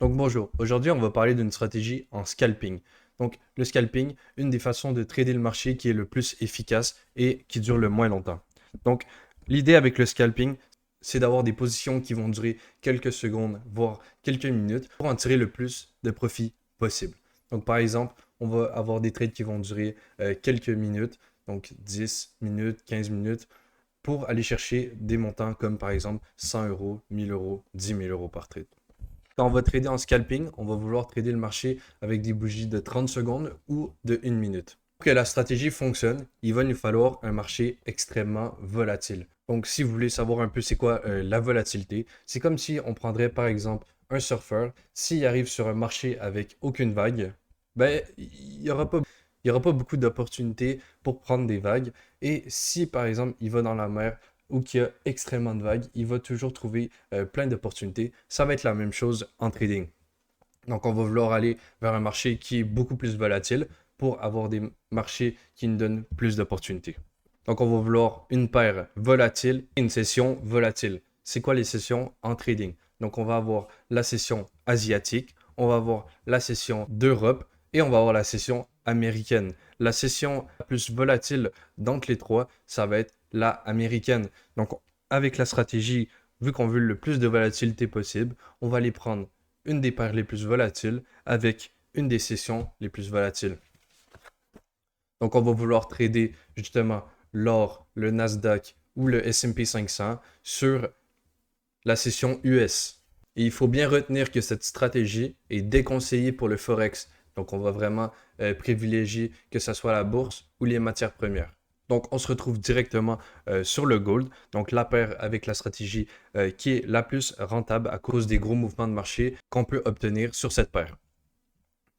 Donc bonjour, aujourd'hui on va parler d'une stratégie en scalping. Donc le scalping, une des façons de trader le marché qui est le plus efficace et qui dure le moins longtemps. Donc l'idée avec le scalping, c'est d'avoir des positions qui vont durer quelques secondes, voire quelques minutes, pour en tirer le plus de profit possible. Donc par exemple, on va avoir des trades qui vont durer quelques minutes, donc 10 minutes, 15 minutes, pour aller chercher des montants comme par exemple 100 euros, 1000 euros, 10 000 euros par trade. Quand on va trader en scalping, on va vouloir trader le marché avec des bougies de 30 secondes ou de 1 minute. Pour que la stratégie fonctionne, il va nous falloir un marché extrêmement volatile. Donc, si vous voulez savoir un peu c'est quoi la volatilité, c'est comme si on prendrait par exemple un surfeur, s'il arrive sur un marché avec aucune vague, ben, il n'y aura pas, il y aura pas beaucoup d'opportunités pour prendre des vagues. Et si par exemple il va dans la mer ou qu'il y a extrêmement de vagues, il va toujours trouver plein d'opportunités. Ça va être la même chose en trading. Donc, on va vouloir aller vers un marché qui est beaucoup plus volatile pour avoir des marchés qui nous donnent plus d'opportunités. Donc, on va vouloir une paire volatile et une session volatile. C'est quoi les sessions en trading? Donc, on va avoir la session asiatique, on va avoir la session d'Europe et on va avoir la session américaine. La session la plus volatile d'entre les trois, ça va être la américaine. Donc, avec la stratégie, vu qu'on veut le plus de volatilité possible, on va les prendre une des paires les plus volatiles avec une des sessions les plus volatiles. Donc, on va vouloir trader justement l'or, le Nasdaq ou le S&P 500 sur la session US. Et il faut bien retenir que cette stratégie est déconseillée pour le Forex. Donc, on va vraiment privilégier que ce soit la bourse ou les matières premières. Donc, on se retrouve directement sur le gold. Donc, la paire avec la stratégie qui est la plus rentable à cause des gros mouvements de marché qu'on peut obtenir sur cette paire.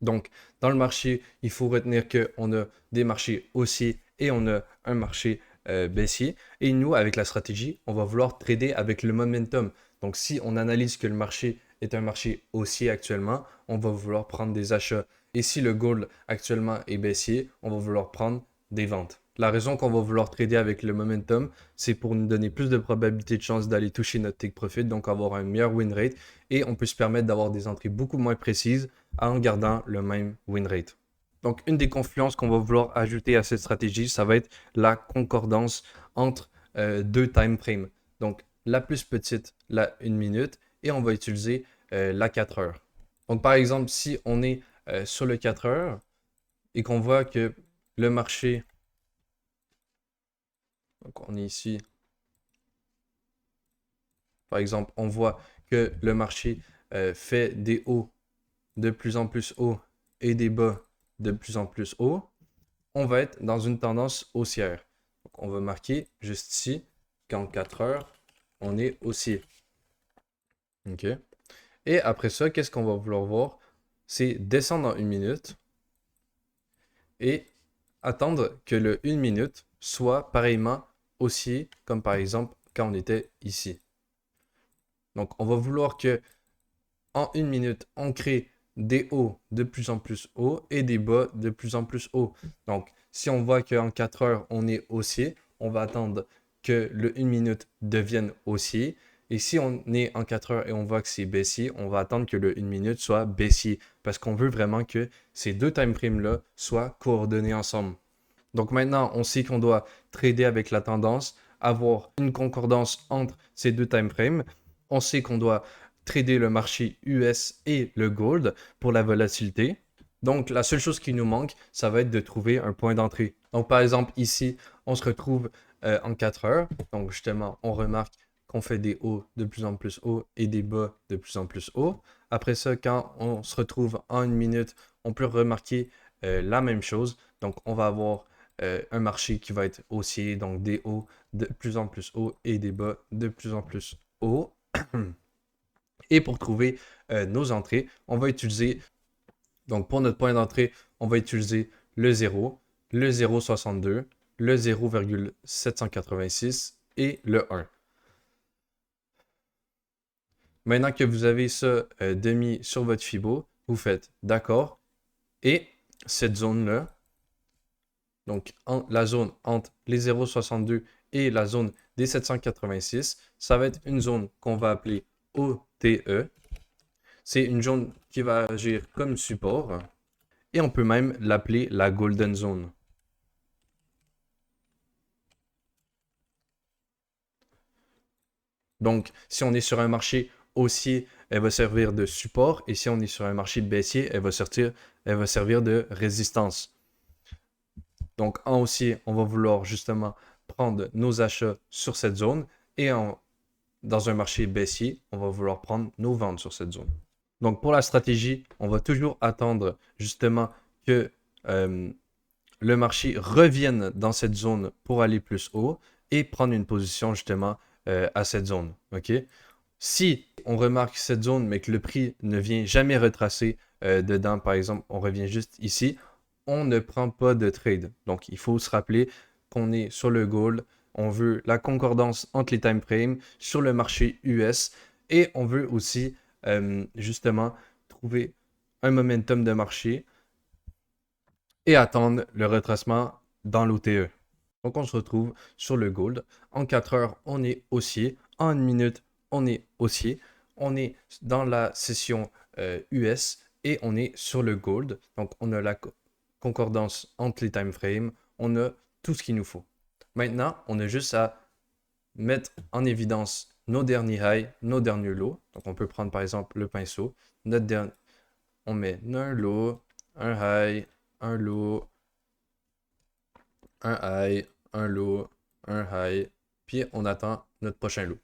Donc, dans le marché, il faut retenir qu'on a des marchés haussiers et on a un marché baissier. Et nous, avec la stratégie, on va vouloir trader avec le momentum. Donc, si on analyse que le marché est un marché haussier actuellement, on va vouloir prendre des achats. Et si le gold actuellement est baissier, on va vouloir prendre des ventes. La raison qu'on va vouloir trader avec le momentum, c'est pour nous donner plus de probabilité de chance d'aller toucher notre take profit, donc avoir un meilleur win rate. Et on peut se permettre d'avoir des entrées beaucoup moins précises en gardant le même win rate. Donc, une des confluences qu'on va vouloir ajouter à cette stratégie, ça va être la concordance entre deux time frames. Donc, la plus petite, la 1 minute, et on va utiliser la 4 heures. Donc, par exemple, si on est sur le 4 heures et qu'on voit que le marché, donc on est ici, par exemple, on voit que le marché fait des hauts de plus en plus hauts et des bas de plus en plus hauts, on va être dans une tendance haussière. Donc, on va marquer juste ici qu'en 4 heures, on est haussier. OK? Et après ça, qu'est-ce qu'on va vouloir voir? C'est descendre en 1 minute et attendre que le 1 minute soit pareillement haussier, comme par exemple quand on était ici. Donc, on va vouloir que en 1 minute, on crée des hauts de plus en plus hauts et des bas de plus en plus hauts. Donc, si on voit qu'en 4 heures, on est haussier, on va attendre que le 1 minute devienne haussier. Et si on est en 4 heures et on voit que c'est baissier, on va attendre que le 1 minute soit baissier. Parce qu'on veut vraiment que ces deux time frames-là soient coordonnés ensemble. Donc maintenant, on sait qu'on doit trader avec la tendance, avoir une concordance entre ces deux time frames. On sait qu'on doit trader le marché US et le gold pour la volatilité. Donc la seule chose qui nous manque, ça va être de trouver un point d'entrée. Donc par exemple ici, on se retrouve en 4 heures. Donc justement, on remarque qu'on fait des hauts de plus en plus hauts et des bas de plus en plus hauts. Après ça, quand on se retrouve en 1 minute, on peut remarquer la même chose. Donc on va avoir un marché qui va être haussier, donc des hauts de plus en plus hauts et des bas de plus en plus hauts. Et pour trouver nos entrées, on va utiliser, donc pour notre point d'entrée, on va utiliser le 0, le 0,62, le 0,786 et le 1. Maintenant que vous avez ça demi sur votre Fibo, vous faites d'accord. Et cette zone-là, donc la zone entre les 0,62 et la zone des 786, ça va être une zone qu'on va appeler OTE. C'est une zone qui va agir comme support. Et on peut même l'appeler la Golden Zone. Donc, si on est sur un marché haussier, elle va servir de support. Et si on est sur un marché baissier, elle va servir de résistance. Donc, en haussier, on va vouloir justement prendre nos achats sur cette zone. Et dans un marché baissier, on va vouloir prendre nos ventes sur cette zone. Donc, pour la stratégie, on va toujours attendre justement que le marché revienne dans cette zone pour aller plus haut et prendre une position justement à cette zone. OK? Si on remarque cette zone, mais que le prix ne vient jamais retracer dedans, par exemple, on revient juste ici, on ne prend pas de trade. Donc, il faut se rappeler qu'on est sur le gold, on veut la concordance entre les time frames sur le marché US et on veut aussi justement trouver un momentum de marché et attendre le retracement dans l'OTE. Donc on se retrouve sur le gold. En 4 heures, on est haussier. En 1 minute, on est haussier. On est dans la session US et on est sur le gold. Donc on a la concordance entre les time frames. On a tout ce qu'il nous faut. Maintenant, on a juste à mettre en évidence nos derniers highs, nos derniers lows. Donc on peut prendre par exemple le pinceau. On met un low, un high, un low, un high, un low, un high, puis on attend notre prochain low.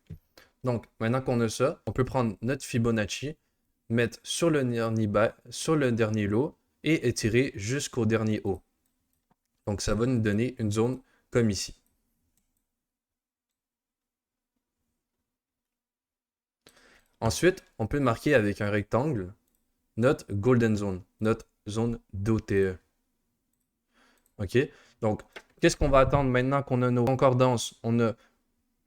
Donc, maintenant qu'on a ça, on peut prendre notre Fibonacci, mettre sur le dernier low et étirer jusqu'au dernier haut. Donc, ça va nous donner une zone comme ici. Ensuite, on peut marquer avec un rectangle notre Golden Zone, notre zone d'OTE. OK? Donc, qu'est-ce qu'on va attendre maintenant qu'on a nos concordances, on a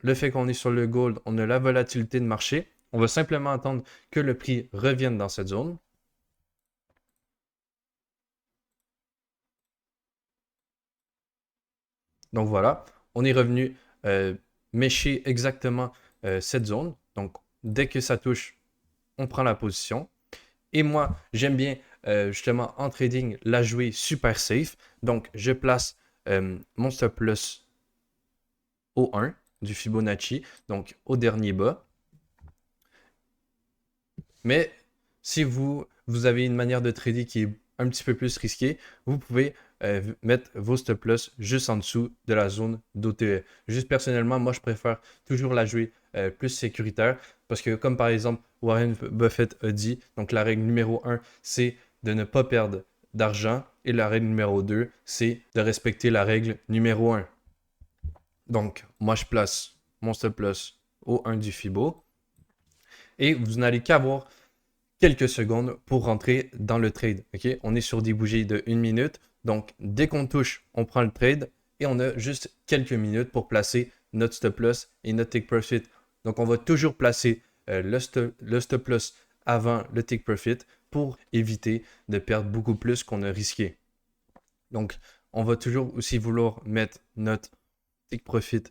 le fait qu'on est sur le gold, on a la volatilité de marché. On va simplement attendre que le prix revienne dans cette zone. Donc voilà, on est revenu mécher exactement cette zone. Donc dès que ça touche, on prend la position. Et moi, j'aime bien justement en trading la jouer super safe. Donc je place mon stop loss au 1 du Fibonacci, donc au dernier bas. Mais si vous avez une manière de trader qui est un petit peu plus risquée, vous pouvez mettre vos stop loss juste en dessous de la zone d'OTE. Juste personnellement, moi je préfère toujours la jouer plus sécuritaire parce que comme par exemple Warren Buffett a dit, donc la règle numéro 1, c'est de ne pas perdre d'argent et la règle numéro 2, c'est de respecter la règle numéro 1. Donc moi je place mon stop loss au 1 du Fibo et vous n'allez qu'avoir quelques secondes pour rentrer dans le trade. Okay? On est sur des bougies de 1 minute. Donc, dès qu'on touche, on prend le trade et on a juste quelques minutes pour placer notre stop loss et notre take profit. Donc, on va toujours placer le stop loss avant le take profit pour éviter de perdre beaucoup plus qu'on a risqué. Donc, on va toujours aussi vouloir mettre notre take profit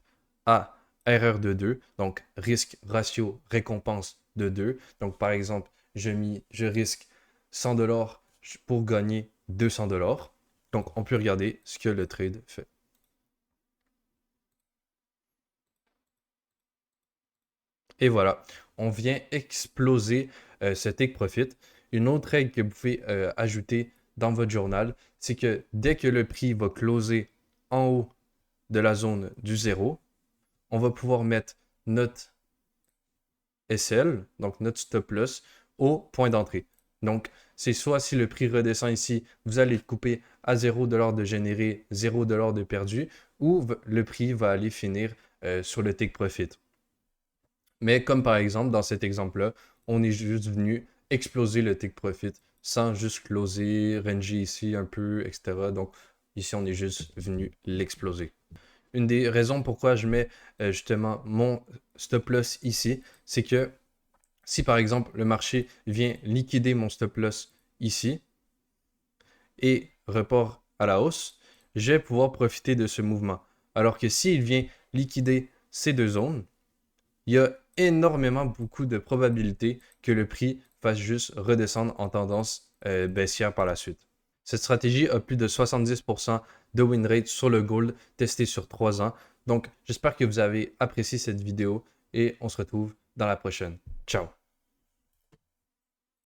à erreur de 2, donc risque ratio récompense de 2. Donc, par exemple, je risque 100$ pour gagner 200$. Donc, on peut regarder ce que le trade fait. Et voilà, on vient exploser ce take profit. Une autre règle que vous pouvez ajouter dans votre journal, c'est que dès que le prix va closer en haut de la zone du 0, on va pouvoir mettre notre SL, donc notre stop loss, au point d'entrée. Donc, c'est soit si le prix redescend ici, vous allez couper à 0$ de générer, 0$ de perdu, ou le prix va aller finir sur le take profit. Mais comme par exemple, dans cet exemple-là, on est juste venu exploser le take profit sans juste closer, ranger ici un peu, etc. Donc, ici, on est juste venu l'exploser. Une des raisons pourquoi je mets justement mon stop loss ici, c'est que si par exemple le marché vient liquider mon stop loss ici et repart à la hausse, je vais pouvoir profiter de ce mouvement. Alors que s'il vient liquider ces deux zones, il y a énormément beaucoup de probabilités que le prix fasse juste redescendre en tendance baissière par la suite. Cette stratégie a plus de 70% de win rate sur le gold testé sur 3 ans. Donc, j'espère que vous avez apprécié cette vidéo et on se retrouve dans la prochaine. Ciao!